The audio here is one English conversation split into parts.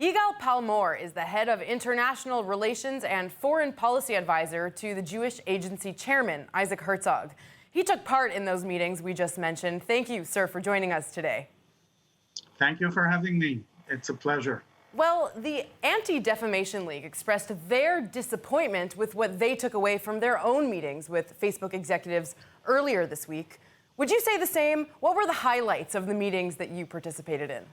Yigal Palmor is the head of international relations and foreign policy advisor to the Jewish Agency chairman, Isaac Herzog. He took part in those meetings we just mentioned. Thank you, sir, for joining us today. Thank you for having me. It's a pleasure. Well, the Anti-Defamation League expressed their disappointment with what they took away from their own meetings with Facebook executives earlier this week. Would you say the same? What were the highlights of the meetings that you participated in?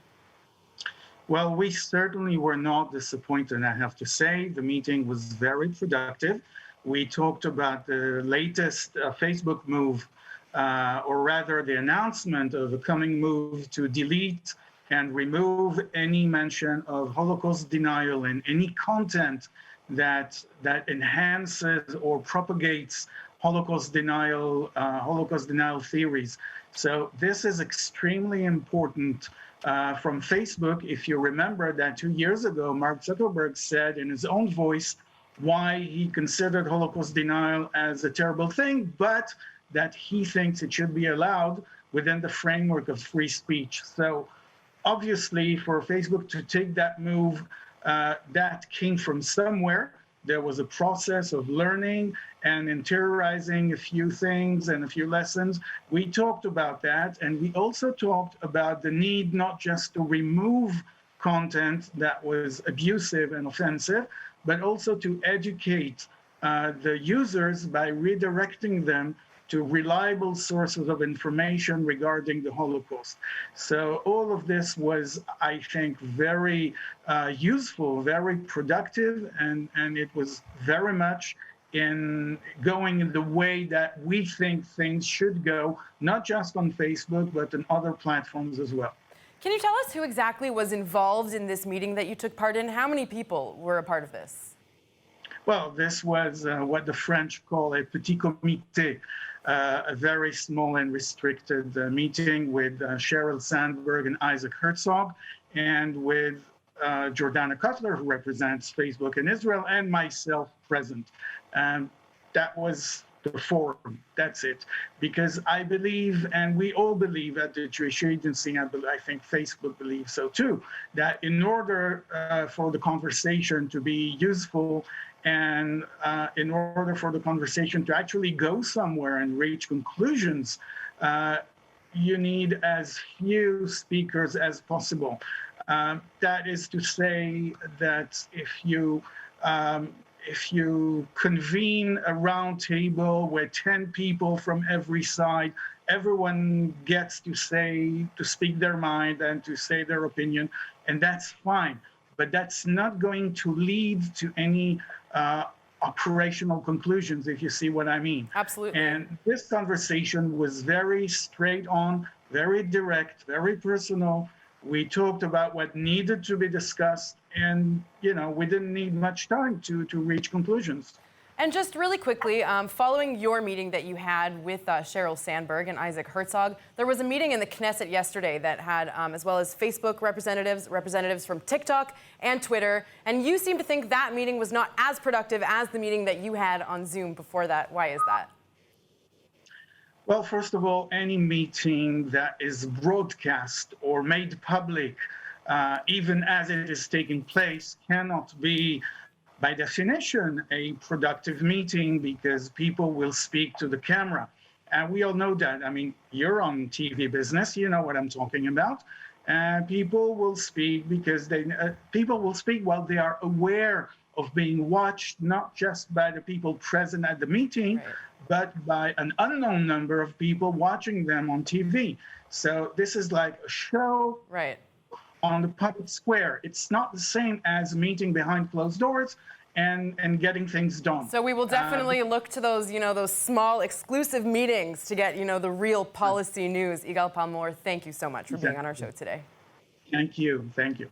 Well, we certainly were not disappointed, I have to say. The meeting was very productive. We talked about the latest Facebook move, or rather the announcement of a coming move to delete and remove any mention of Holocaust denial in any content that enhances or propagates Holocaust denial theories. So this is extremely important from Facebook. If you remember that 2 years ago, Mark Zuckerberg said in his own voice why he considered Holocaust denial as a terrible thing, but that he thinks it should be allowed within the framework of free speech. So obviously for Facebook to take that move, that came from somewhere. There was a process of learning and interiorizing a few things and a few lessons. We talked about that, and we also talked about the need not just to remove content that was abusive and offensive, but also to educate the users by redirecting them to reliable sources of information regarding the Holocaust. So all of this was, I think, very useful, very productive, and it was very much in going in the way that we think things should go, not just on Facebook, but on other platforms as well. Can you tell us who exactly was involved in this meeting that you took part in? How many people were a part of this? Well, this was what the French call a petit comité, a very small and restricted meeting with Sheryl Sandberg and Isaac Herzog, and with Jordana Cutler, who represents Facebook in Israel, and myself present. That was the forum. That's it. Because I believe, and we all believe at the Jewish Agency, I think Facebook believes so too, that in order for the conversation to be useful and in order for the conversation to actually go somewhere and reach conclusions, you need as few speakers as possible. That is to say that if you convene a round table where 10 people from every side, everyone gets to speak their mind and to say their opinion, and that's fine. But that's not going to lead to any operational conclusions, if you see what I mean. Absolutely. And this conversation was very straight on, very direct, very personal. We talked about what needed to be discussed, and we didn't need much time to reach conclusions. And just really quickly, following your meeting that you had with Sheryl Sandberg and Isaac Herzog, there was a meeting in the Knesset yesterday that had, as well as Facebook representatives from TikTok and Twitter, and you seem to think that meeting was not as productive as the meeting that you had on Zoom before that. Why is that? Well, first of all, any meeting that is broadcast or made public, even as it is taking place, cannot be, by definition, a productive meeting because people will speak to the camera. And we all know that. I mean, you're on TV business, you know what I'm talking about. And people will speak because people will speak while they are aware of being watched, not just by the people present at the meeting, right, but by an unknown number of people watching them on TV. So this is like a show, right, on the public square. It's not the same as a meeting behind closed doors and getting things done. So we will definitely look to those, those small exclusive meetings to get, the real policy news. Yigal Palmor, thank you so much for being on our show today. Thank you. Thank you.